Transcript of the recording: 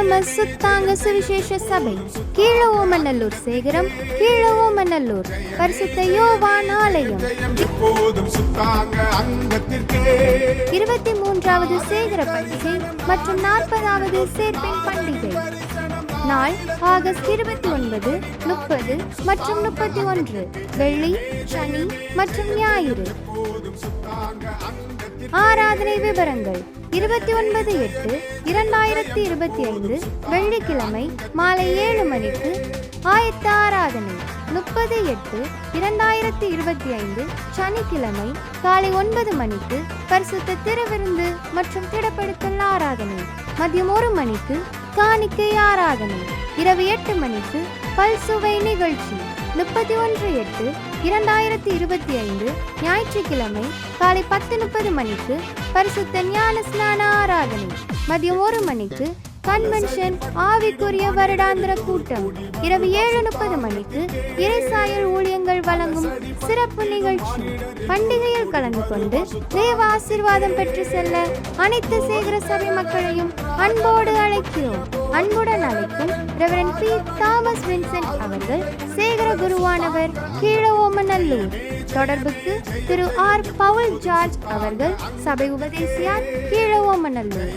LMS சுத்தாங்க சுவிசேஷ சபை, கீழவோமநல்லூர் சேகரம், கீழவோமநல்லூர், பரிசுத்த யோவான் ஆலயம். 23வது சேகர பண்டிகை மற்றும் 40வது சேர்ப்பின் பண்டிகை நாள் ஆகஸ்ட் 29, 30 மற்றும் 31, வெள்ளி, சனி மற்றும் ஞாயிறு. ஆராதனை விவரங்கள்: 29/8/2025 வெள்ளிக்கிழமை மாலை 7 மணிக்கு ஆயத்த ஆராதனை. 30/8/2025 சனிக்கிழமை காலை 9 மணிக்கு பரிசுத்த திருவிருந்து மற்றும் திடப்படுத்தல் ஆராதனை. மதியம் 1 மணிக்கு காணிக்கை ஆராதனை. இரவு 8 மணிக்கு பல்சுவை நிகழ்ச்சி. 31/8/2025 ஞாயிற்றுக்கிழமை காலை 10:30 மணிக்கு பரிசுத்த ஞான ஸ்நான ஆராதனை. மதியம் 1 மணிக்கு கன்வென்ஷன் ஆவிக்குரிய வருடாந்திர கூட்டம். இரவு 7:30 மணிக்கு இறைசாயல் ஊழியங்கள் வழங்கும் சிறப்பு நிகழ்ச்சி. பண்டிகையில் கலந்து கொண்டு தேவ ஆசீர்வாதம் பெற்று செல்ல அனைத்து சேகர சபை மக்களையும் அன்போடு அழைக்கிறோம். அன்புடன் அழைக்கும் ரெவரண்ட் பி. தாமஸ் வின்சென்ட் அவர்கள், சேகர குருவானவர், கீழவோமநல்லூர். தொடர்புக்கு திரு ஆர். பவுல் ஜார்ஜ் அவர்கள், சபை உபதேசியார், கீழவோமநல்லூர்.